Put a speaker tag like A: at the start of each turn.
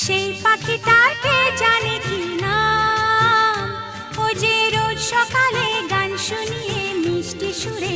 A: সেই পাখিটার কে জানে কি নাম, ও যে রোজ সকালে গান শুনিয়ে মিষ্টি সুরে